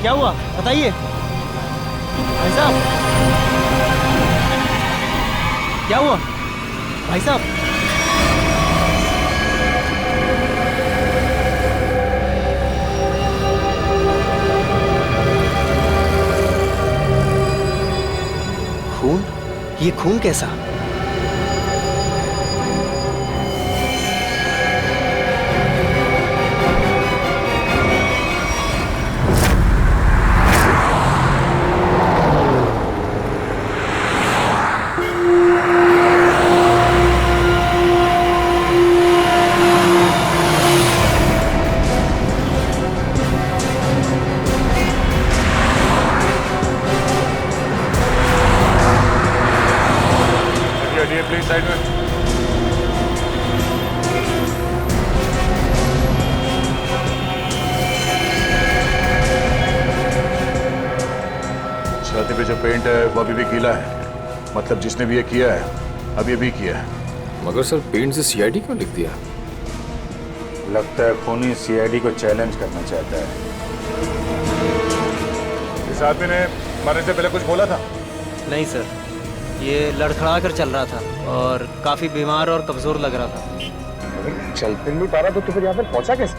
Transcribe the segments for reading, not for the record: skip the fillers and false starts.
क्या हुआ बताइए भाई साहब, क्या हुआ भाई साहब? खून? ये खून कैसा? प्लीज साइड में। छाती पे जो पेंट है वो अभी भी गीला है, मतलब जिसने भी ये किया है अब ये भी किया है। मगर सर पेंट से सीआईडी क्यों लिख दिया? लगता है खूनी सीआईडी को चैलेंज करना चाहता है। इस आदमी ने मरने से पहले कुछ बोला था? नहीं सर, ये लड़खड़ा कर चल रहा था और काफी बीमार और कमजोर लग रहा था। चल फिर नहीं पा रहा तो फिर यहाँ पे पहुंचा कैसे?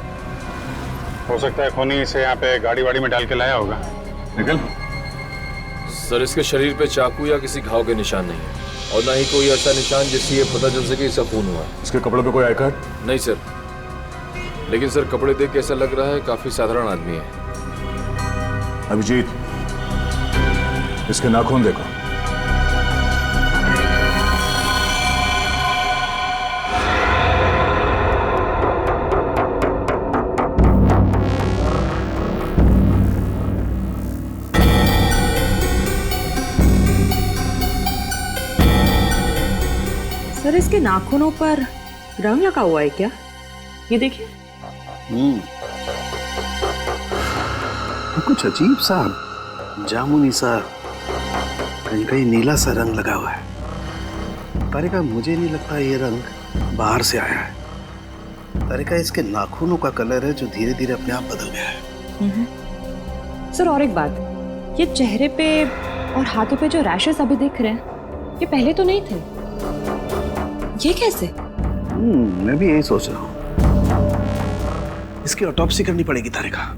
हो सकता है खूनी इसे यहाँ पे गाड़ी वाड़ी में डाल के लाया होगा। निकल। सर इसके शरीर पे चाकू या किसी घाव के निशान नहीं है और ना ही कोई ऐसा निशान जिससे ये पता चल सके इसका खून हुआ है। इसके कपड़ों पे कोई आई कार्ड? नहीं सर, लेकिन सर कपड़े देख के ऐसा लग रहा है काफी साधारण आदमी है। अभिजीत, इसके नाखून देखो। सर इसके नाखूनों पर रंग लगा हुआ है क्या? ये देखिए। कुछ अजीब सा जामुनी सा, कहीं कहीं नीला सा रंग लगा हुआ है। तारिका, मुझे नहीं लगता ये रंग बाहर से आया है। तारिका, इसके नाखूनों का कलर है जो धीरे धीरे अपने आप बदल गया है। सर और एक बात, ये चेहरे पे और हाथों पे जो रैशेस अभी दिख रहे हैं ये पहले तो नहीं थे। ये कैसे? मैं भी यही सोच रहा हूँ। इसकी ऑटोप्सी करनी पड़ेगी तारिका।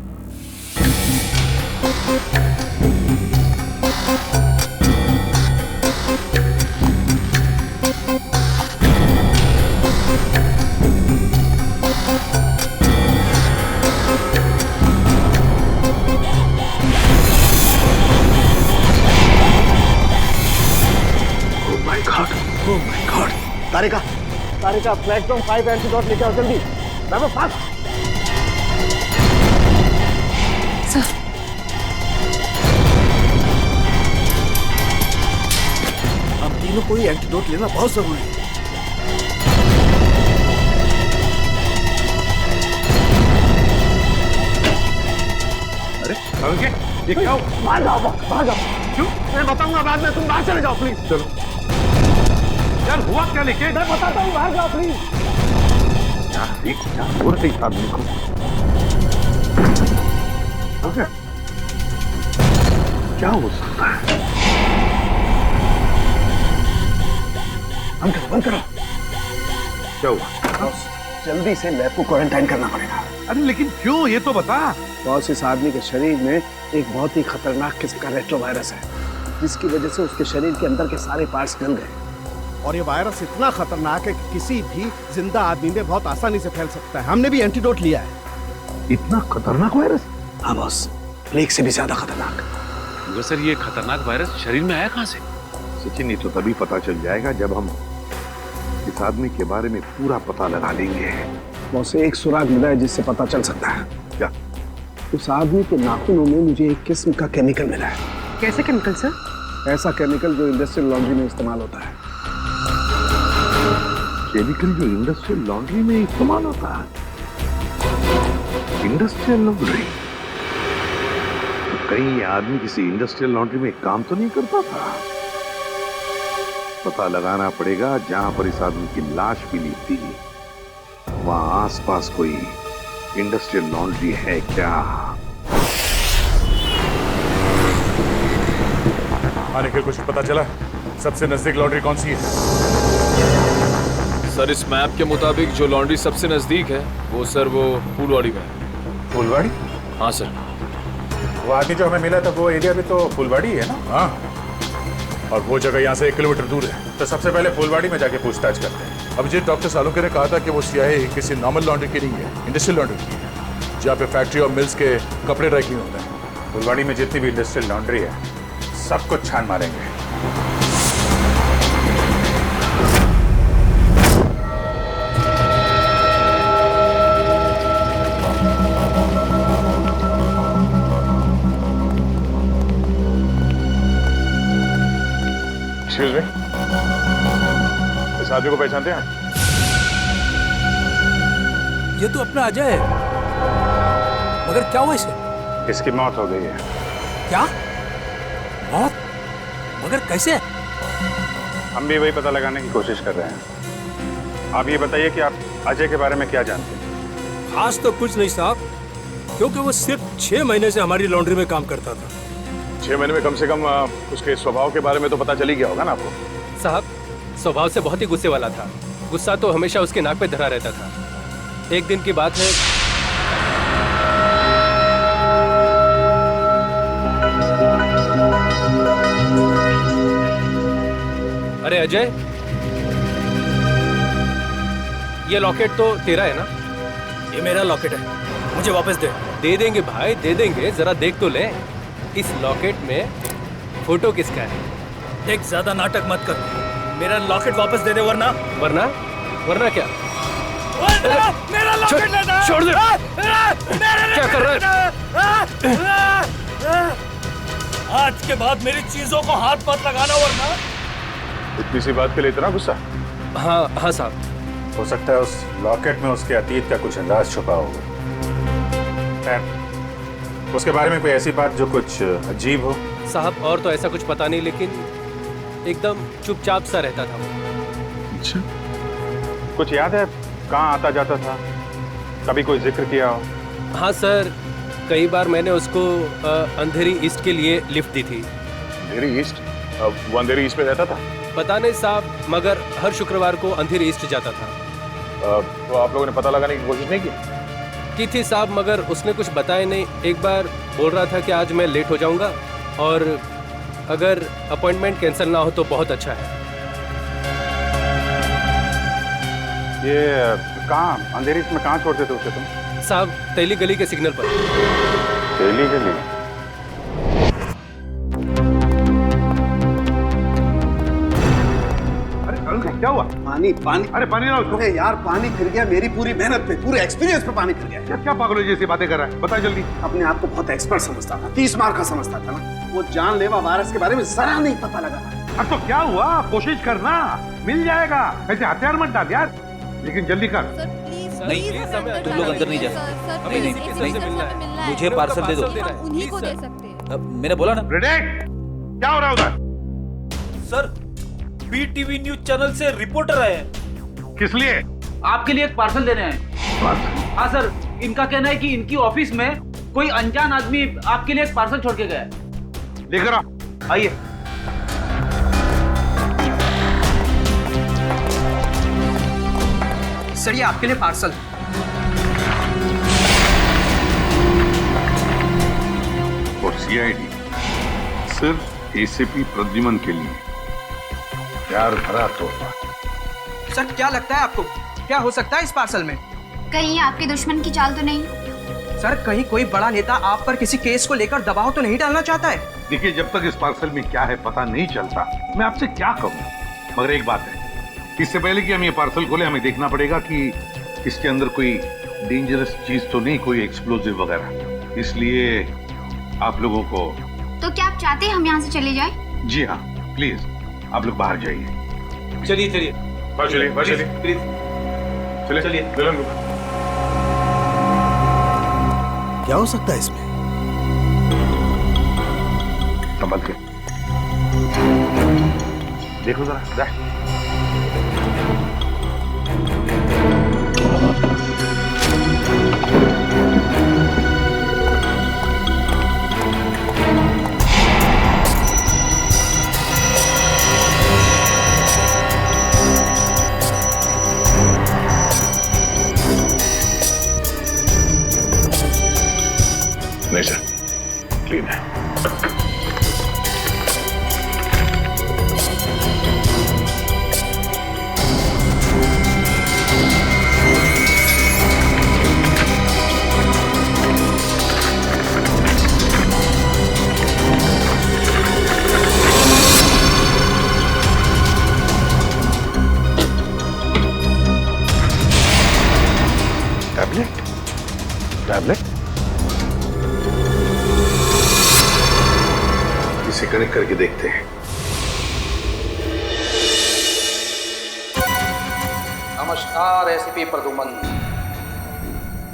Oh my God! Tarika, Tarika, platform 5 antidote लेके आओ जल्दी। बाबा फास्ट। सर, हम तीनों को ही एंटीडोट लेना बहुत जरूरी है। अरे ये क्या? बाहर जाओ, बाहर जाओ। क्यों? मैं बताऊंगा बाद में, तुम बाहर चले जाओ प्लीज। चलो यार, हुआ क्या लेके? मैं बताता हूँ, बाहर जाओ प्लीज। क्या हो रही आदमी को? ओके, क्या हो सकता है? बंद करो। क्या हुआ? जल्दी से लैब को क्वारंटाइन करना पड़ेगा। अरे लेकिन क्यों, ये तो बता। बॉस, इस आदमी के शरीर में एक बहुत ही खतरनाक किस्म का रेट्रोवायरस है, जिसकी वजह से उसके शरीर के अंदर के सारे पार्ट्स गल गए। और ये वायरस इतना खतरनाक है कि किसी भी जिंदा आदमी में बहुत आसानी से फैल सकता है। हमने भी एंटीडोट लिया है। इतना खतरनाक वायरस? हाँ बॉस, प्लेग से भी ज्यादा खतरनाक। मगर सर ये खतरनाक वायरस शरीर में आया कहाँ से? सचिन, ये तो तभी पता चल जाएगा जब हम इस आदमी के बारे में पूरा पता लगा लेंगे। बॉस, एक सुराग मिला है जिससे पता चल सकता है। क्या? उस आदमी के नाखूनों में मुझे एक किस्म का केमिकल मिला है। कैसे केमिकल सर? ऐसा केमिकल जो इंडस्ट्रियल लॉन्ड्री में इस्तेमाल होता है। केमिकल जो इंडस्ट्रियल लॉन्ड्री में इस्तेमाल होता है? Industrial laundry? तो कहीं ये आदमी किसी इंडस्ट्रियल लॉन्ड्री में काम तो नहीं करता था? पता लगाना पड़ेगा जहां पर इस आदमी की लाश मिली थी, वहां आसपास कोई इंडस्ट्रियल लॉन्ड्री है क्या? हाँ निखिल, कुछ पता चला? सबसे नजदीक लॉन्ड्री कौन सी है? सर इस मैप के मुताबिक जो लॉन्ड्री सबसे नजदीक है वो फूलवाड़ी में है। फुलवाड़ी? हाँ सर। वो आदमी जो हमें मिला था वो एरिया भी तो फुलवाड़ी है ना? हाँ। और वो जगह यहाँ से 1 किलोमीटर दूर है, तो सबसे पहले फुलवाड़ी में जाके पूछताछ करते हैं। अब जी डॉक्टर सालुंके ने कहा था कि वो सियाही किसी नॉर्मल लॉन्ड्री की नहीं है, इंडस्ट्रियल लॉन्ड्री की है, जहाँ पे फैक्ट्री और मिल्स के कपड़े ड्राई क्लीन होता है। फुलवाड़ी में जितनी भी इंडस्ट्रियल लॉन्ड्री है सब कुछ छान मारेंगे। एक्सक्यूज मी, इस आदमी को पहचानते हैं आप? ये तो अपना अजय है, मगर क्या हुआ इसे? इसकी मौत हो गई है। क्या मौत? मगर कैसे? हम भी वही पता लगाने की कोशिश कर रहे हैं। आप ये बताइए कि आप अजय के बारे में क्या जानते हैं? खास तो कुछ नहीं साहब, क्योंकि वो सिर्फ 6 महीने से हमारी लॉन्ड्री में काम करता था। 6 महीने में कम से कम उसके स्वभाव के बारे में तो पता चल ही गया होगा ना आपको? साहब स्वभाव से बहुत ही गुस्से वाला था। गुस्सा तो हमेशा उसके नाक पे धरा रहता था। एक दिन की बात है, अरे अजय, ये लॉकेट तो तेरा है ना? ये मेरा लॉकेट है, मुझे वापस दे। दे देंगे भाई, दे देंगे, जरा देख तो ले। इस लॉकेट में फोटो किसका है? देख, ज्यादा नाटक मत कर, मेरा लॉकेट वापस दे दे, वरना वरना क्या? मेरा लॉकेट लेना! छोड़ दे! क्या कर रहा है? आज के बाद मेरी चीजों को हाथ मत लगाना, वरना। इतनी सी बात के लिए इतना गुस्सा? हाँ साहब। हो सकता है उस लॉकेट में उसके अतीत का कुछ अंदाज छुपा होगा। उसके बारे में कोई ऐसी बात जो कुछ अजीब हो? साहब और तो ऐसा कुछ पता नहीं, लेकिन एकदम चुपचाप सा रहता था वो। अच्छा, कुछ याद है कहाँ आता जाता था? कभी कोई जिक्र किया हो? हाँ सर, कई बार मैंने उसको अंधेरी ईस्ट के लिए लिफ्ट दी थी। अंधेरी ईस्ट? वो अंधेरी ईस्ट में रहता था? पता नहीं साहब, मगर हर शुक्रवार को अंधेरी ईस्ट जाता था। तो आप लोगों ने पता लगाने की कोशिश नहीं की थी साहब, मगर उसने कुछ बताया नहीं। एक बार बोल रहा था कि आज मैं लेट हो जाऊंगा और अगर अपॉइंटमेंट कैंसिल ना हो तो बहुत अच्छा है। ये कहाँ अंधेरी ईस्ट में कहाँ छोड़ते थे उसे तुम? साहब तेली गली के सिग्नल पर। तेली गली? क्या हुआ? पानी पानी। अरे पानी ना उसको। यार पानी फिर गया, मेरी पूरी मेहनत पे, पूरे एक्सपीरियंस पे पानी फिर गया। यार क्या पागल जैसी बातें कर रहा है, बता जल्दी। अपने आप को बहुत एक्सपर्ट समझता था, 30 मार का समझता था ना। वो जानलेवा वायरस के बारे में जरा नहीं पता लगा। अब तो क्या हुआ, कोशिश करना, मिल जाएगा। ऐसे हथियार मत डाल यार, लेकिन जल्दी कर। तुम लोग अंदर नहीं जा सकते। नहीं, मुझे पार्सल दे दो। उन्हीं को दे सकते हैं। मैंने बोला ना। क्या हो रहा है उधर? सर, बीटीवी न्यूज चैनल से रिपोर्टर आए हैं। किस लिए? आपके लिए एक पार्सल देने हैं। हाँ सर, इनका कहना है कि इनकी ऑफिस में कोई अनजान आदमी आपके लिए एक पार्सल छोड़ के गया है। लेकर आओ, आइए। सर ये आपके लिए पार्सल। और सीआईडी सिर्फ एसीपी प्रद्युमन के लिए प्यार भरा तोहफा। सर क्या लगता है आपको, क्या हो सकता है इस पार्सल में? कहीं आपके दुश्मन की चाल तो नहीं? सर कहीं कोई बड़ा नेता आप पर किसी केस को लेकर दबाव तो नहीं डालना चाहता है? देखिए, जब तक इस पार्सल में क्या है पता नहीं चलता, मैं आपसे क्या कहूँ। मगर एक बात है, इससे पहले कि हम ये पार्सल खोले, हमें देखना पड़ेगा कि इसके अंदर कोई डेंजरस चीज तो नहीं, कोई एक्सप्लोजिव वगैरह। इसलिए आप लोगों को। तो क्या आप चाहते हैं हम यहाँ से चले जाएं? जी हाँ, प्लीज आप लोग बाहर जाइए। चलिए चलिए चलिए। क्या हो सकता है इसमें? संभल के देखो जरा। नहीं सर, क्लीन है। टैबलेट इसे कनेक्ट करके देखते हैं। नमस्कार एसीपी प्रद्युमन,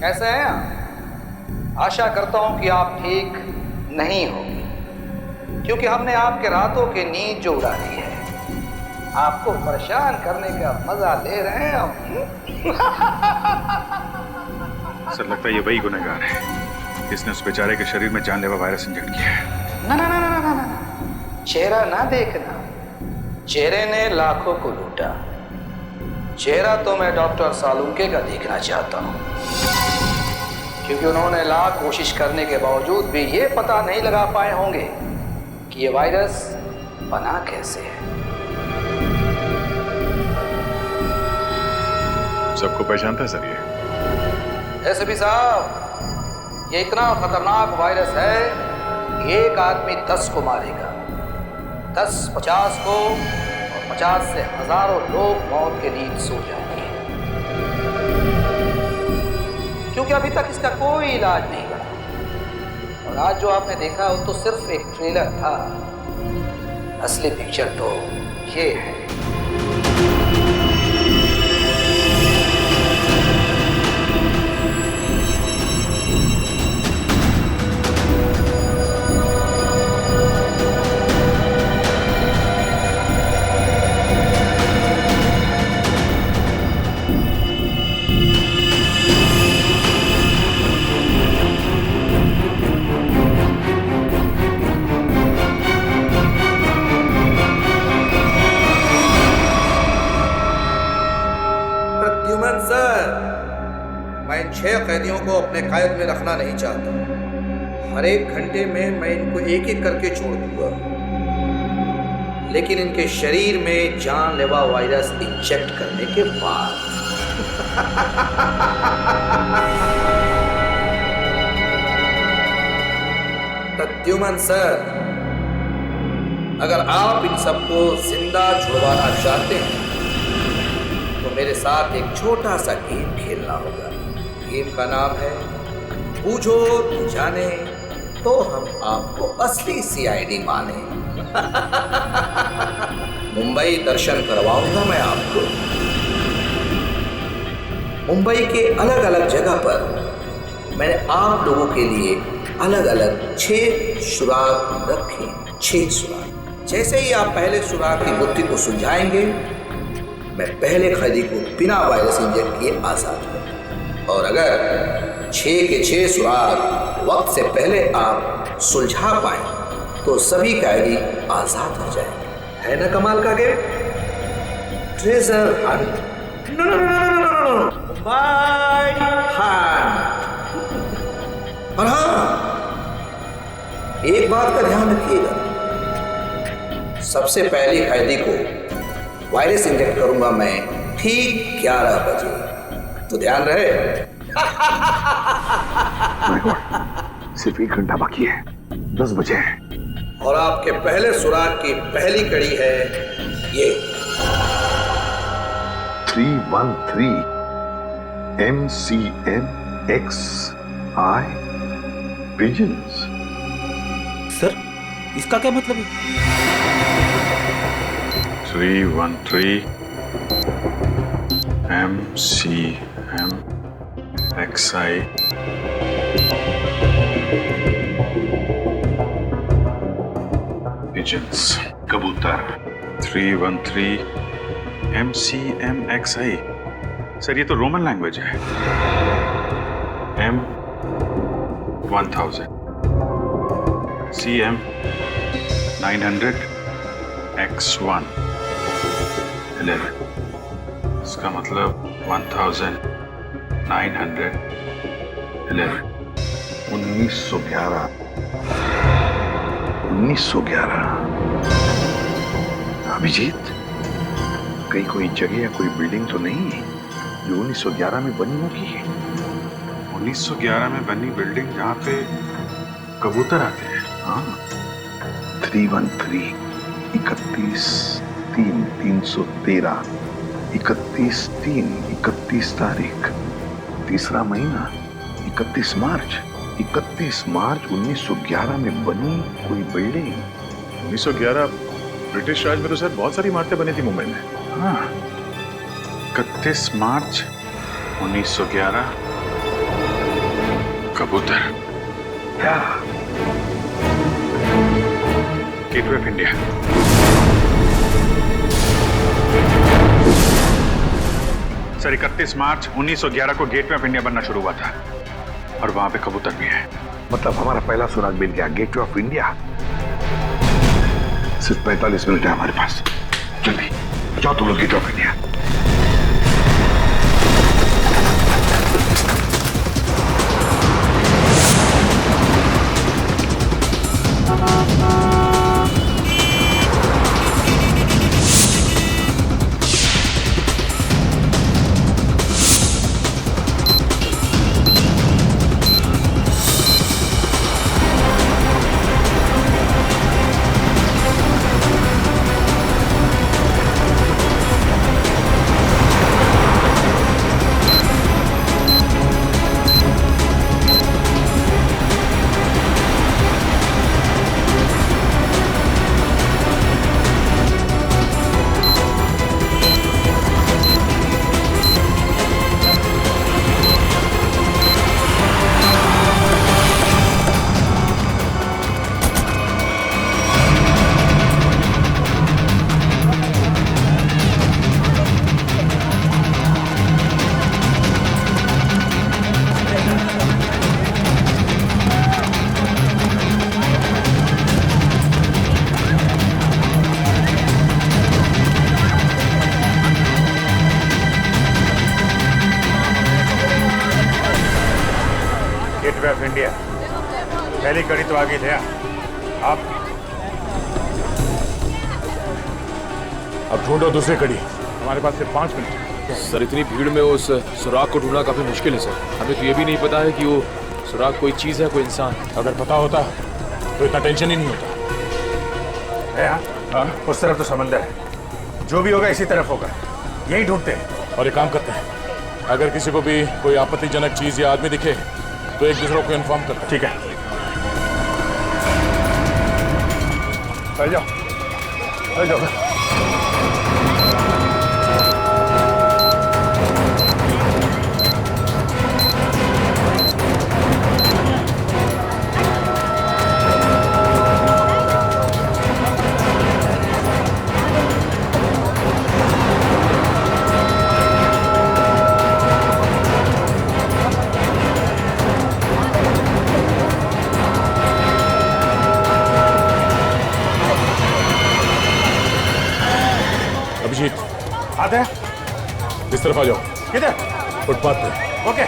कैसे हैं आप? आशा करता हूं कि आप ठीक नहीं हो, क्योंकि हमने आपके रातों की नींद जो उड़ा दी है, आपको परेशान करने का मजा ले रहे हैं हम। सर लगता है ये वही गुनहगार है जिसने उस बेचारे के शरीर में जानलेवा वायरस इंजेक्ट किया है। ना ना ना ना ना ना, चेहरा ना देखना, चेहरे ने लाखों को लूटा। चेहरा तो मैं डॉक्टर सालुंके का देखना चाहता हूँ, क्योंकि उन्होंने लाख कोशिश करने के बावजूद भी ये पता नहीं लगा पाए होंगे कि ये वायरस बना कैसे है। सबको पहचानता है सर ये? एसपी साहब, ये इतना खतरनाक वायरस है कि एक आदमी 10 को मारेगा, 10 50 को, और 50 से हजारों लोग मौत के नींद सो जाएंगे, क्योंकि अभी तक इसका कोई इलाज नहीं बना। और आज जो आपने देखा वो तो सिर्फ एक ट्रेलर था, असली पिक्चर तो ये है। प्रद्युमन सर, मैं इन 6 कैदियों को अपने कैद में रखना नहीं चाहता। हर एक घंटे में मैं इनको एक एक करके छोड़ दूंगा, लेकिन इनके शरीर में जानलेवा वायरस इंजेक्ट करने के बाद। प्रद्युमन सर, अगर आप इन सबको जिंदा छुड़वाना चाहते हैं तो मेरे साथ एक छोटा सा गेम खेलना होगा। गेम का नाम है बूझो तो जाने, तो हम आपको असली सीआईडी माने। मुंबई दर्शन करवाऊंगा मैं आपको। मुंबई के अलग अलग जगह पर मैंने आप लोगों के लिए अलग अलग 6 सुराग रखे। 6 सुराग। जैसे ही आप पहले सुराग की गुत्थी को सुलझाएंगे, मैं पहले कैदी को बिना वायरस इंजेक्ट किए आजाद करूंगा। और अगर 6 के 6 सुराग वक्त से पहले आप सुलझा पाए तो सभी कैदी आजाद हो जाएंगे। है ना कमाल का game? Treasure hunt, by hunt. और हाँ, एक बात का ध्यान रखिएगा, सबसे पहले कैदी को वायरस इंजेक्ट करूंगा मैं ठीक 11 बजे, तो ध्यान रहे। सिर्फ 1 घंटा बाकी है, 10 बजे है। और आपके पहले सुराग की पहली कड़ी है ये 313 MCMXI पिजन्स। सर, इसका क्या मतलब है? 313 MCMXI पिजन्स, कबूतर। 313 MCMXI, सर ये तो रोमन लैंग्वेज है। M1000 CM 900 X1 11, इसका मतलब 1911। 1911 1911 अभिजीत, कहीं कोई जगह या कोई बिल्डिंग तो नहीं है जो 1911 में बनी होगी? 1911 में बनी बिल्डिंग जहाँ पे कबूतर आते हैं। हाँ, 313 31/3/313 31/3 तारीख, तीसरा महीना 31 मार्च 1911 में बनी कोई बिल्डिंग। 1911 ब्रिटिश राज में तो सर बहुत सारी इमारतें बनी थी मुंबई में। हाँ, 31 मार्च 1911 कबूतर। क्या? Gateway of India. सर 31 मार्च 1911 को गेटवे ऑफ इंडिया बनना शुरू हुआ था और वहां पे कबूतर भी है। मतलब हमारा पहला सुराग मिल गया, गेटवे ऑफ इंडिया। सिर्फ 45 मिनट है हमारे पास, जल्दी जाओ तुम लोग gateway of India. Gateway of India, पहली कड़ी तो आगे थे आप। अब ढूंढो दूसरी कड़ी, हमारे पास सिर्फ 5 मिनट। सर इतनी भीड़ में उस सुराग को ढूंढना काफी मुश्किल है सर। हमें तो ये भी नहीं पता है कि वो सुराग कोई चीज है, कोई इंसान। अगर पता होता तो इतना टेंशन ही नहीं होता है। हाँ, उस तरफ तो समंदर है, जो भी होगा इसी तरफ होगा, यही ढूंढते हैं। और एक काम करते हैं, अगर किसी को भी कोई आपत्तिजनक चीज या आदमी दिखे तो एक दूसरे को इन्फॉर्म करते हैं। ठीक है, चल जाओ, चल जाओ। अभिजीत, आते हैं, इस तरफ आ जाओ। किधर? फुटपाथ पे। ओके।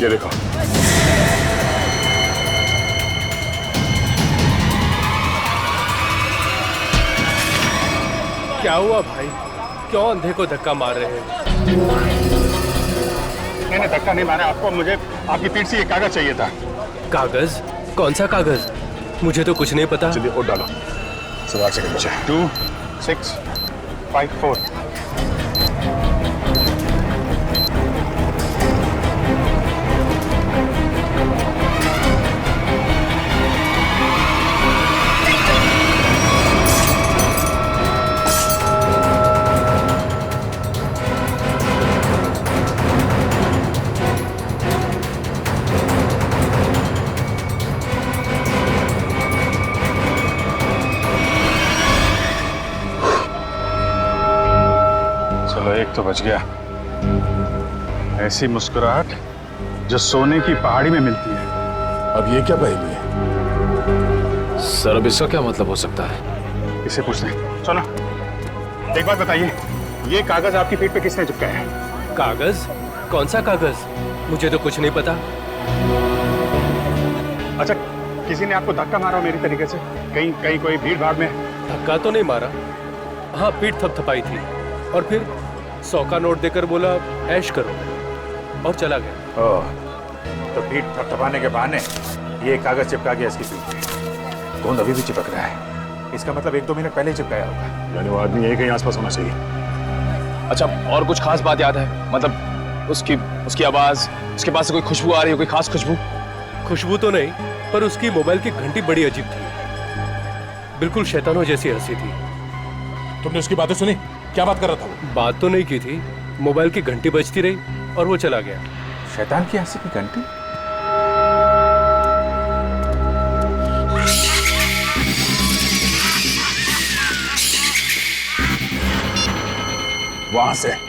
ये देखो, क्या हुआ भाई? क्यों अंधे को धक्का मार रहे हैं? मैंने धक्का नहीं मारा आपको, मुझे आपकी पीठ से ये कागज चाहिए था। कागज? कौन सा कागज? मुझे तो कुछ नहीं पता। चलिए और डालो, सवाल से नीचे। 2654। चलो एक तो बच गया। ऐसी मुस्कुराहट जो सोने की पहाड़ी में मिलती है। अब ये क्या पहेली है? सर अब इसका क्या मतलब हो सकता है? इसे पूछते हैं। सुनो, एक बात बताइए, ये कागज आपकी पीठ पे किसने चिपकाया है? कागज? कौन सा कागज? मुझे तो कुछ नहीं पता। अच्छा, किसी ने आपको धक्का मारा मेरी तरीके से? कहीं कोई भीड़ भाड़ में? धक्का तो नहीं मारा, हाँ पीठ थपथपाई थी और फिर 100 का नोट देकर बोला ऐश करो और चला गया। ओह, तो पीठ थपथपाने के बहाने ये कागज चिपका गया इसकी पीठ पे। गोंद अभी भी चिपक रहा है, इसका मतलब 1-2 मिनट पहले ही चिपकाया होगा। यानी वो आदमी यही कहीं आसपास होना चाहिए। अच्छा, और कुछ खास बात याद है? मतलब उसकी आवाज, उसके पास से कोई खुशबू आ रही है, कोई खास खुशबू? खुशबू तो नहीं, पर उसकी मोबाइल की घंटी बड़ी अजीब थी, बिल्कुल शैतानों जैसी हंसी थी। तुमने उसकी बातें सुनी? क्या बात कर रहा था वो? बात तो नहीं की थी, मोबाइल की घंटी बजती रही और वो चला गया। शैतान की हंसी की घंटी? वहां से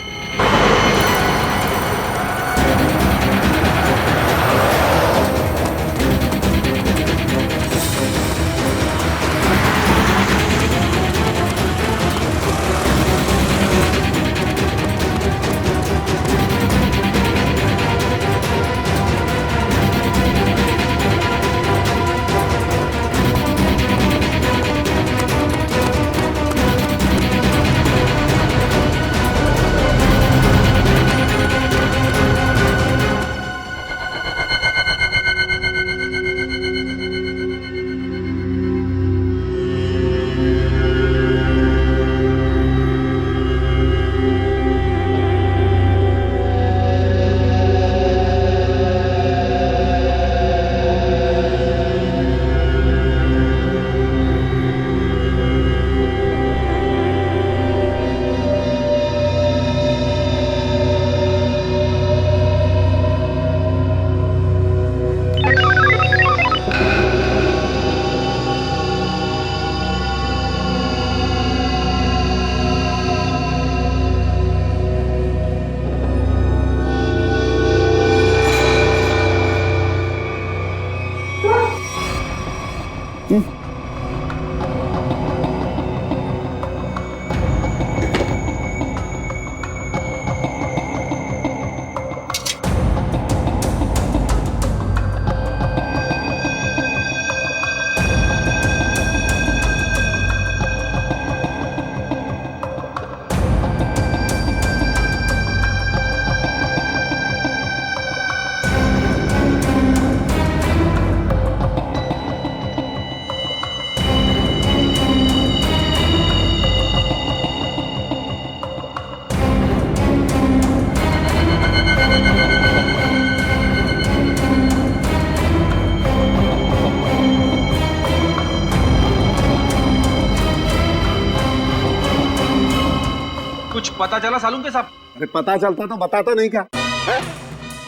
पता चला सालून के साहब? अरे पता चलता तो बताता नहीं क्या है?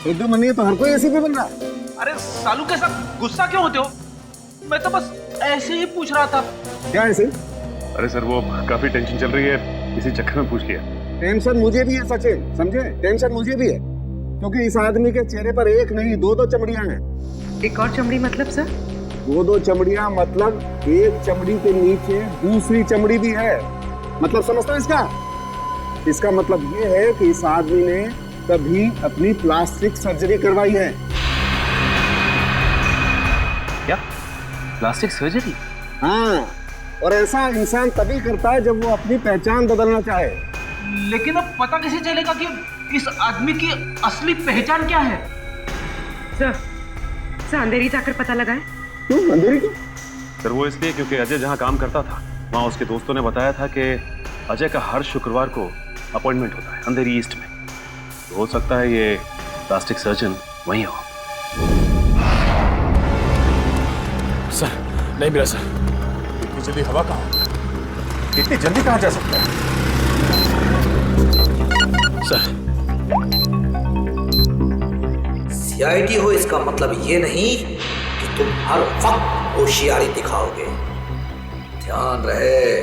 एकदम मनी तो हर कोई ऐसी भी बन रहा। अरे सालू के साहब गुस्सा क्यों होते हो? मैं तो बस ऐसे ही पूछ रहा था। क्या ऐसे? अरे सर वो काफी टेंशन चल रही है, इसी चक्कर में पूछ लिया। टेंशन मुझे भी है सचिन, समझे? टेंशन मुझे भी है क्योंकि इस आदमी के चेहरे पर एक नहीं 2-2 चमड़ियां हैं। एक और चमड़ी मतलब सर? 2-2 चमड़ियां मतलब एक चमड़ी के नीचे दूसरी चमड़ी भी है। मतलब समझता है इसका? इसका मतलब ये है कि इस आदमी ने कभी अपनी प्लास्टिक सर्जरी करवाई है। क्या? Plastic surgery? हाँ, और ऐसा इंसान तभी करता है जब वो अपनी पहचान बदलना चाहे। लेकिन अब पता कैसे चलेगा कि इस आदमी की असली पहचान क्या है? सर अंधेरी जाकर पता लगाए। क्यों अंधेरी क्यों? सर वो इसलिए क्योंकि अजय जहाँ काम करता था वहाँ उसके दोस्तों ने बताया था कि अजय का हर शुक्रवार को अपॉइंटमेंट होता है अंधेरी ईस्ट में। तो हो सकता है ये प्लास्टिक सर्जन वहीं हो। सर नहीं मिला सर। इतनी जल्दी हवा कहाँ? इतनी जल्दी कहाँ जा सकता है? सर सीआईडी हो इसका मतलब ये नहीं कि तुम हर वक्त होशियारी दिखाओगे। ध्यान रहे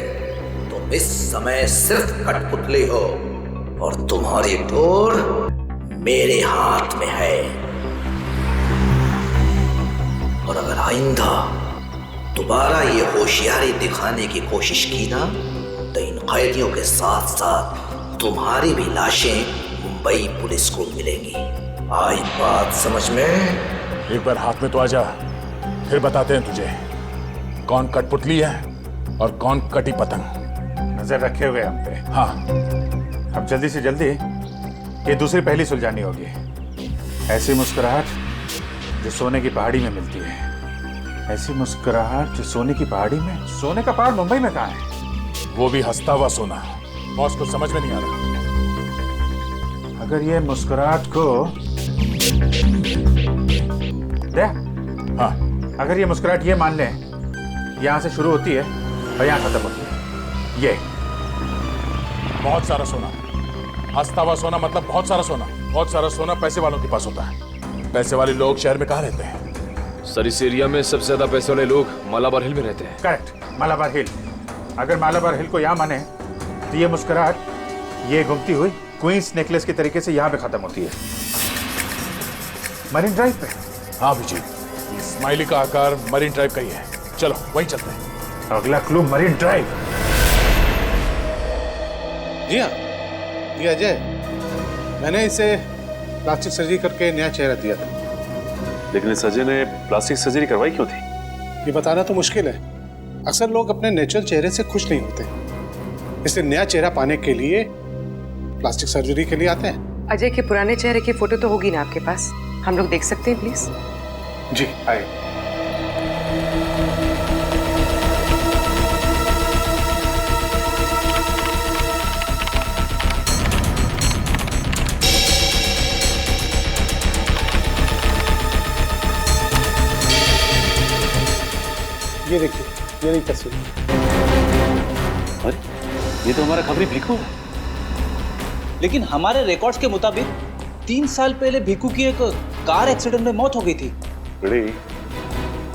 तुम इस समय सिर्फ कठपुतली हो और तुम्हारी डोर मेरे हाथ में है। आइंदा दोबारा ये होशियारी दिखाने की कोशिश की ना तो इन कैदियों के साथ साथ तुम्हारी भी लाशें मुंबई पुलिस को मिलेंगी। आई बात समझ में? एक बार हाथ में तो आ जा, फिर बताते हैं तुझे कौन कठपुतली है और कौन कटी पतंग। नजर रखे हुए हम पे। हाँ, अब जल्दी से जल्दी ये दूसरी पहली सुलझानी होगी। ऐसी मुस्कुराहट जो सोने की पहाड़ी में मिलती है, ऐसी मुस्कुराहट जो सोने की पहाड़ी में। सोने का पहाड़ मुंबई में कहाँ है? वो भी हंसता हुआ सोना। बॉस को समझ में नहीं आ रहा। अगर ये मुस्कुराहट को दे, हाँ, अगर ये मुस्कुराहट ये मान ले यहाँ से शुरू होती है और यहाँ खत्म होती है, ये बहुत सारा सोना। हंसता हुआ सोना मतलब बहुत सारा सोना। बहुत सारा सोना पैसे वालों के पास होता है। पैसे वाले लोग शहर में कहाँ रहते हैं? सर इस एरिया में सबसे ज्यादा पैसे वाले लोग मालाबार हिल में रहते हैं। करेक्ट, मालाबार हिल। अगर मालाबार हिल को यहाँ माने तो ये मुस्कुराहट ये घूमती हुई क्वींस नेकलेस के तरीके से यहाँ पे खत्म होती है, मरीन ड्राइव पे। हाँ विजय, स्माइली का आकार मरीन ड्राइव का ही है। चलो वहीं चलते हैं। अगला क्लू मरीन ड्राइव। जी हाँ, ये अजय, मैंने इसे प्लास्टिक सर्जरी करके नया चेहरा दिया था। लेकिन इस अजय ने प्लास्टिक सर्जरी करवाई क्यों थी? ये बताना तो मुश्किल है। अक्सर लोग अपने नेचुरल चेहरे से खुश नहीं होते, इसलिए नया चेहरा पाने के लिए प्लास्टिक सर्जरी के लिए आते हैं। अजय के पुराने चेहरे की फोटो तो होगी ना आपके पास? हम लोग देख सकते हैं प्लीज? जी आइए। ये देखिए, ये नहीं तस्वीर। अरे ये तो हमारा खबरी भिक्कू है। लेकिन हमारे रिकॉर्ड्स के मुताबिक 3 साल पहले भिक्कू की एक कार एक्सीडेंट में मौत हो गई थी। बड़ी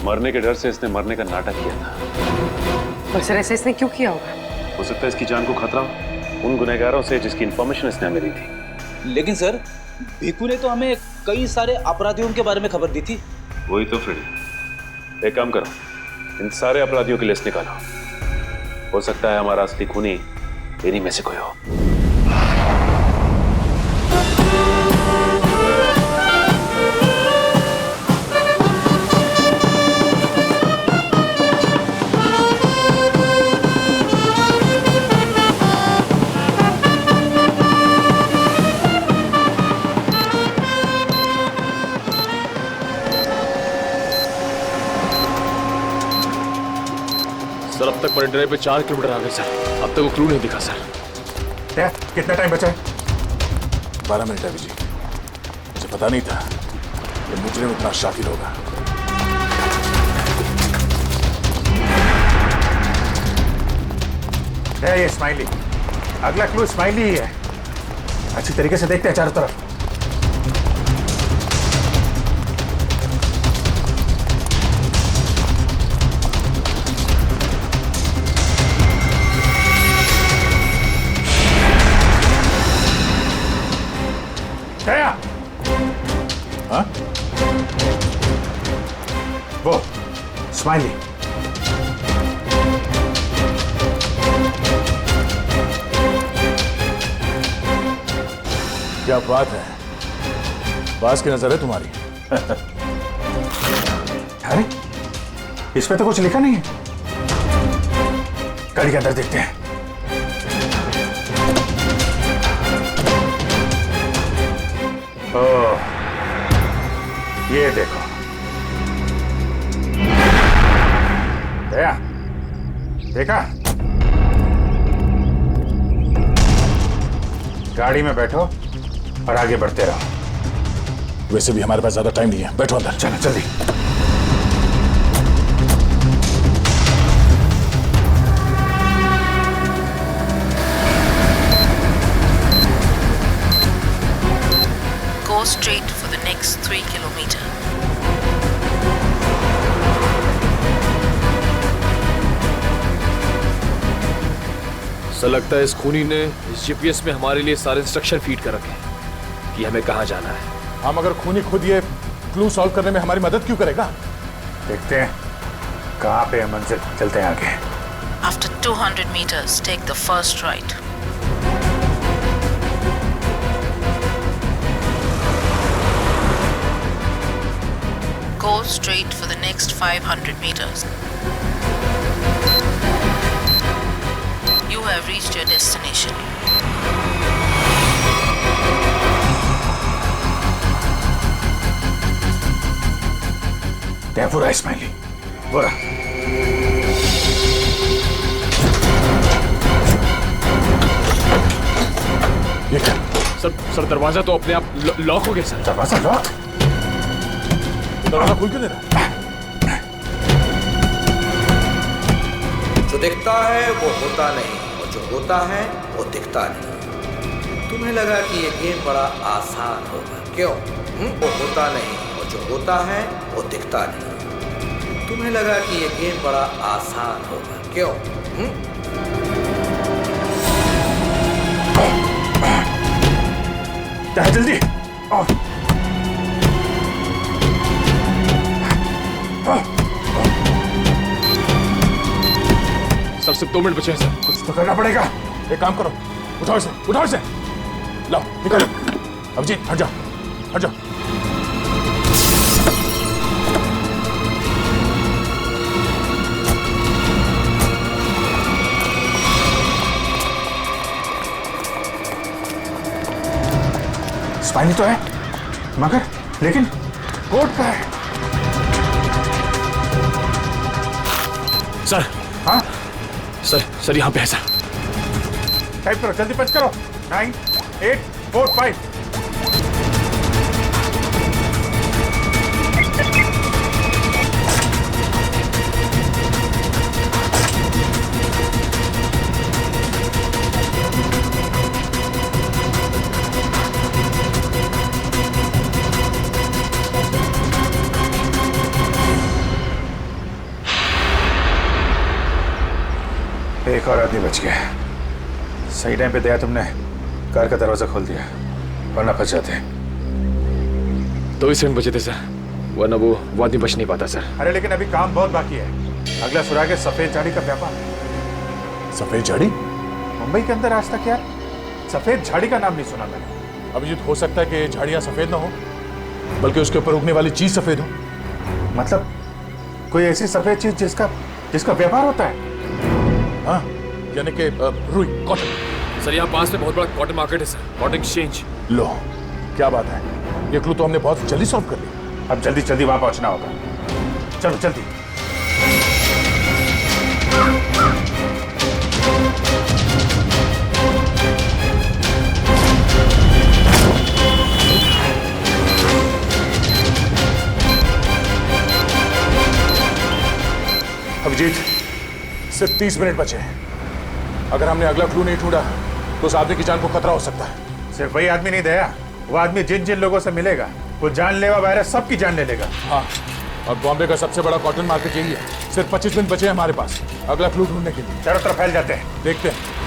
मरने के डर से इसने मरने का नाटक किया था। और सर ऐसा इसने क्यों किया होगा? हो सकता है इसकी जान को खतरा हो उन गुनहगारों से जिसकी इंफॉर्मेशन इसने हमें दी थी। लेकिन सर भिक्कू ने तो हमें कई सारे अपराधियों के बारे में खबर दी थी। वही तो फ्रेडी, एक काम करो, इन सारे अपराधियों की लिस्ट निकालो। हो सकता है हमारा असली खूनी इन्हीं में से कोई हो। सर अब तक मरीन ड्राइव पे 4 किलोमीटर आ गए सर। अब तक वो क्लू नहीं दिखा सर। कितना टाइम बचा है? 12 मिनट है विजय। मुझे पता नहीं था कि मुजरिम इतना शातिर होगा। ये स्माइली, अगला क्लू स्माइली ही है। अच्छी तरीके से देखते हैं चारों तरफ। हाँ? वो स्माइली। क्या बात है, बास की नजर है तुम्हारी। अरे इसमें तो कुछ लिखा नहीं है। गाड़ी के अंदर देखते हैं। ओह, ये देखो। देखा? गाड़ी में बैठो और आगे बढ़ते रहो। वैसे भी हमारे पास ज्यादा टाइम नहीं है, बैठो अंदर। चलो जल्दी। Go straight for the next 3 kilometers. Sir लगता है इस खूनी ने इस जीपीएस में हमारे लिए सारे इंस्ट्रक्शन फीड कर रखे हैं कि हमें कहाँ जाना है। हम अगर खूनी खुद ये क्लू सॉल्व करने में हमारी मदद क्यों करेगा? देखते हैं कहाँ पे है मंजिल, चलते हैं आगे। After 200 meters, take the first right. Go straight for the next 500 meters. You have reached your destination. क्या पूरा इस्माइली पूरा ये क्या सर दरवाजा तो अपने आप लॉक हो गया सर। दरवाजा लॉक? दरवाजा खुल क्यों नहीं रहा? जो दिखता है वो होता नहीं और जो होता है वो दिखता नहीं। तुम्हें लगा कि ये गेम बड़ा आसान होगा, क्यों? वो होता नहीं और जो होता है वो दिखता नहीं। तुम्हें लगा कि ये गेम बड़ा आसान होगा, क्यों? क्या है, जल्दी सर सिर्फ 2 मिनट बचे हैं सर। कुछ तो करना पड़ेगा। एक काम करो, उठाओ इसे लाओ निकलो। अभिजीत हट जाओ। स्पाइनी तो है मगर लेकिन कोट का है। सर। हाँ सर यहाँ पे है सर। टाइप करो, जल्दी पंच करो। 9 8 4 5। एक और आदमी बच गया। सही टाइम पे दया तुमने कार का दरवाजा खोल दिया, वरना फंस जाते। 2 सेकंड बचे थे सर, वरना वो आदमी बच नहीं पाता सर। अरे लेकिन अभी काम बहुत बाकी है। अगला सुराग है सफेद झाड़ी का व्यापार। सफेद झाड़ी? मुंबई के अंदर आज तक यार सफेद झाड़ी का नाम नहीं सुना मैंने। अब ये हो सकता है कि झाड़ियां सफेद ना हो, बल्कि उसके ऊपर उगने वाली चीज सफेद हो। मतलब कोई ऐसी सफेद चीज जिसका व्यापार होता है। हाँ, यानी कि रुई, कॉटन। सर यहाँ पास में बहुत बड़ा कॉटन मार्केट है सर, कॉटन एक्सचेंज। लो क्या बात है, ये क्लू तो हमने बहुत जल्दी सॉल्व कर लिया। अब जल्दी वहां पहुंचना होगा। चलो जल्दी। अभिजीत सिर्फ 30 मिनट बचे हैं। अगर हमने अगला क्लू नहीं ढूंढा तो उस आदमी की जान को खतरा हो सकता है। सिर्फ वही आदमी नहीं दया, वो आदमी जिन लोगों से मिलेगा वो जानलेवा वायरस सबकी जान ले लेगा। हाँ, और बॉम्बे का सबसे बड़ा कॉटन मार्केट यही है। सिर्फ 25 मिनट बचे हैं हमारे पास अगला क्लू ढूंढने के लिए। चारों तरफ फैल जाते हैं, देखते हैं।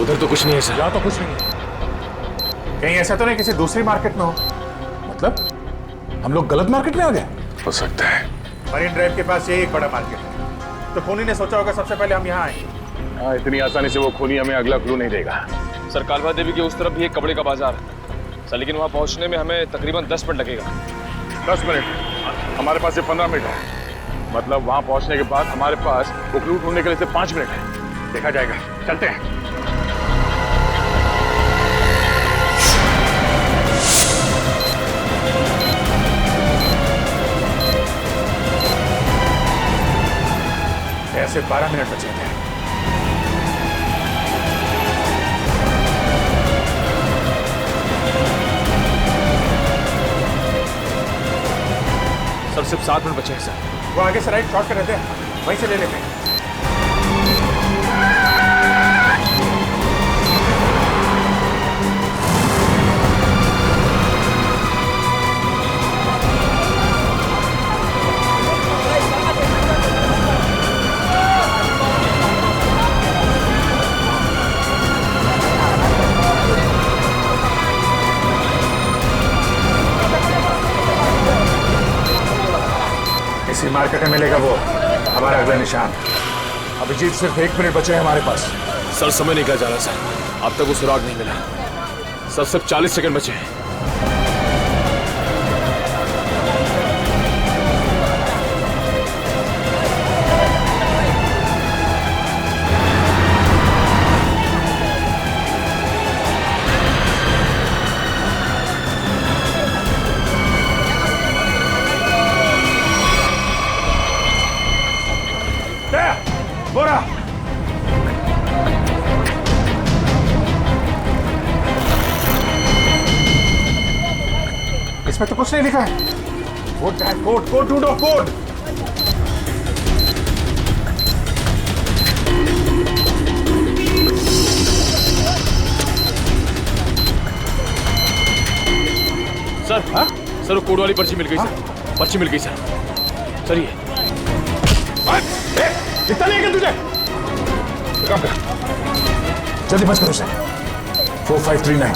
उधर तो कुछ नहीं है सर। यहाँ तो कुछ नहीं है। कहीं ऐसा तो नहीं किसी दूसरी मार्केट में हो? मतलब हम लोग गलत मार्केट में आ गए? हो सकता है। मरीन ड्राइव के पास यही एक बड़ा मार्केट है, तो खूनी ने सोचा होगा सबसे पहले हम यहाँ आएंगे। हाँ, इतनी आसानी से वो खूनी हमें अगला क्लू नहीं देगा। सर कालवा देवी के उस तरफ भी एक कपड़े का बाजार है सर, लेकिन वहाँ पहुँचने में हमें तकरीबन 10 मिनट लगेगा। 10 मिनट? हमारे पास सिर्फ 15 मिनट है। मतलब वहाँ पहुँचने के बाद हमारे पास वो क्लू ढूंढने के लिए सिर्फ 5 मिनट है। देखा जाएगा, चलते हैं। ऐसे 12 मिनट बचे थे। सर सिर्फ 7 मिनट बचे हैं सर। वो आगे से राइट शॉर्ट कर रहते हैं, वहीं से ले लेते हैं। इसी मार्केट में मिलेगा वो हमारा अगला निशान। अभिजीत सिर्फ 1 मिनट बचे हैं हमारे पास। सर समय निकला जा रहा सर, अब तक वो सुराग नहीं मिला सर। सिर्फ 40 सेकंड बचे हैं। बोरा इसमें तो कुछ नहीं लिखा है। कोड कोड कोड ढूंढो कोड। सर हाँ? सर वो कोड वाली पर्ची मिल गई सर। पर्ची मिल गई सर। सर ये इतना नहीं है तुझे। काम कर, जल्दी बच करो उसे। 4539।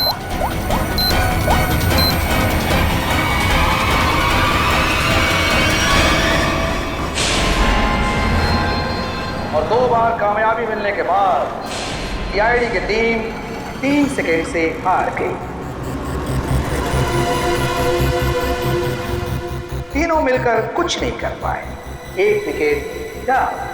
और 2 बार कामयाबी मिलने के बाद सीआईडी की टीम 3 सेकेंड से हार गई। तीनों मिलकर कुछ नहीं कर पाए। 1 विकेट डाउन।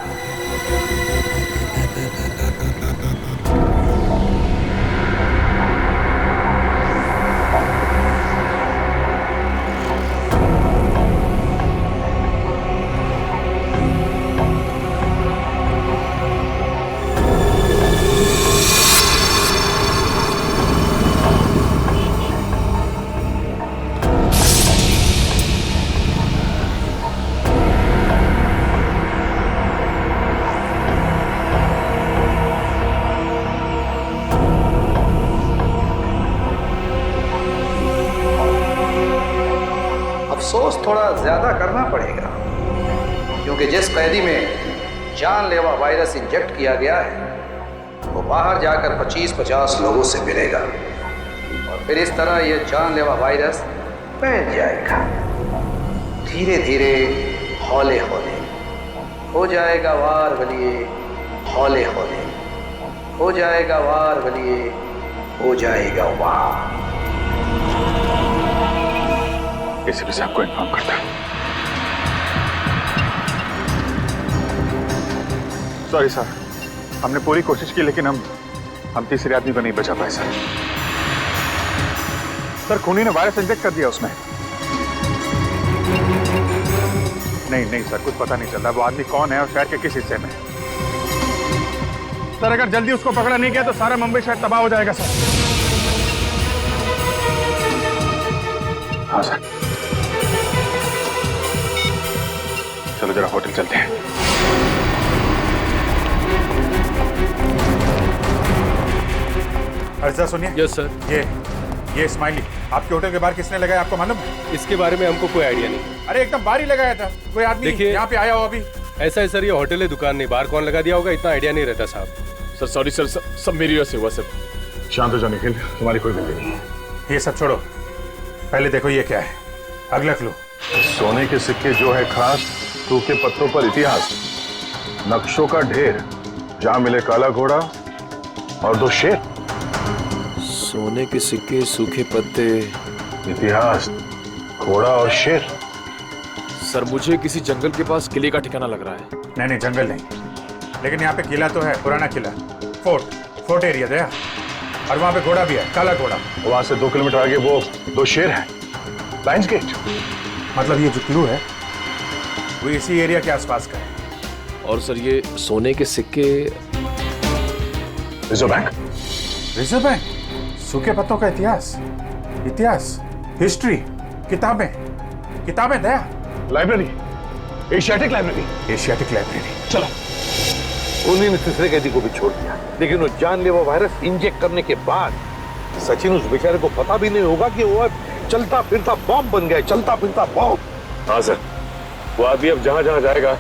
अफसोस थोड़ा ज्यादा करना पड़ेगा, क्योंकि जिस कैदी में जानलेवा वायरस इंजेक्ट किया गया है वो बाहर जाकर 25-50 लोगों से मिलेगा और फिर इस तरह ये जानलेवा वायरस फैल जाएगा। धीरे धीरे हौले हौले हो जाएगा वार वलिए, हौले हौले हो जाएगा वार वलिए, हो जाएगा वार। एसीपी साहब को इन्फॉर्म करता हूं। सॉरी सर, हमने पूरी कोशिश की लेकिन हम तीसरे आदमी को नहीं बचा पाए सर। सर खूनी ने वायरस इंजेक्ट कर दिया उसमें। नहीं सर, कुछ पता नहीं चल रहा वो आदमी कौन है और शहर के किस हिस्से में। सर अगर जल्दी उसको पकड़ा नहीं गया तो सारा मुंबई शहर तबाह हो जाएगा सर। हाँ सर, चलो जरा होटल चलते हैं। अर्जा सुनिए। Yes sir. ये स्माइली आपके होटल के बाहर किसने लगाया आपको मालूम है? इसके बारे में हमको कोई आइडिया नहीं। अरे एकदम बाहर ही लगाया था कोई आदमी यहाँ पे आया हो अभी। ऐसा है सर, ये होटल है दुकान नहीं, बाहर कौन लगा दिया होगा इतना आइडिया नहीं रहता साहब। सर सॉरी सर, सब मेरी वजह से हुआ सर। शांत हो जाओ निखिल, तुम्हारी कोई गलती नहीं है। ये सब छोड़ो, पहले देखो ये क्या है। अगला क्लू। सोने के सिक्के जो है खास, सूखे पत्तों पर इतिहास, नक्शों का ढेर, जहां मिले काला घोड़ा और 2 शेर। सोने के सिक्के, सूखे पत्ते, इतिहास, घोड़ा और शेर। सर मुझे किसी जंगल के पास किले का ठिकाना लग रहा है। नहीं जंगल नहीं, लेकिन यहाँ पे किला तो है, पुराना किला, फोर्ट एरिया दया, और वहाँ पे घोड़ा भी है, काला घोड़ा। वहां से 2 किलोमीटर आगे वो 2 शेर हैं, लाइन्स गेट। मतलब ये जो क्लू है वो इसी एरिया के आसपास का है। और सर ये सोने के सिक्के, रिजर्व बैंक। रिजर्व बैंक, सूखे पत्तों का इतिहास, हिस्ट्री, किताबें दया। Library, Asiatic library. Asiatic library. चलो। उन्हीं ने तीसरे कैदी को भी छोड़ दिया, लेकिन वो जानलेवा वायरस इंजेक्ट करने के बाद सचिन उस बेचारे को पता भी नहीं होगा कि वो चलता फिरता बॉम्ब बन गया, चलता फिरता बॉम्ब। हाँ सर, वो आदमी अब जहाँ जहाँ जाएगा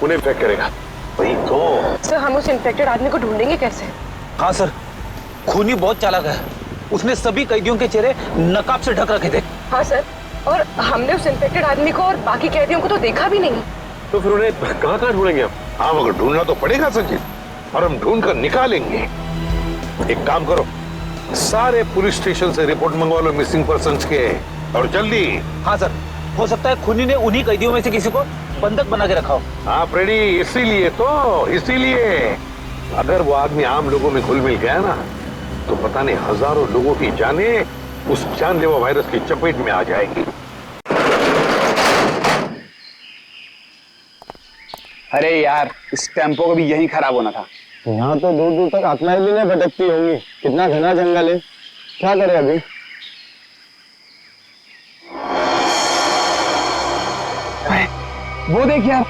उन्हें इन्फेक्ट करेगा। वही तो सर, हम उस इन्फेक्टेड आदमी को ढूंढेंगे कैसे? हाँ सर, खूनी बहुत चालाक है। उसने सभी कैदियों के चेहरे नकाब से ढक रखे थे। हाँ सर, और हमने उस इन्फेक्टेड आदमी को और बाकी कैदियों को तो देखा भी नहीं। तो फिर उन्हें कहाँ कहाँ ढूंढेंगे हम? हाँ, मगर ढूंढना तो पड़ेगा सचिन, और हम ढूंढ कर निकालेंगे। एक काम करो, सारे पुलिस स्टेशन से रिपोर्ट मंगवा लो मिसिंग पर्सन्स के, और जल्दी। हाँ सर, हो सकता है खूनी ने उन्हीं कैदियों में से किसी को बंधक बना के रखा हो। हाँ फ्रेडी, इसीलिए अगर वो आदमी आम लोगों में घुल मिल गया ना, तो पता नहीं हजारों लोगों की जानें उस जानलेवा वायरस की चपेट में आ जाएगी। अरे यार, इस टेम्पो को भी यही खराब होना था। यहाँ तो दूर दूर तक आत्माएं भी नहीं भटकती होंगी। कितना घना जंगल है, क्या करें अभी? वो देख यार।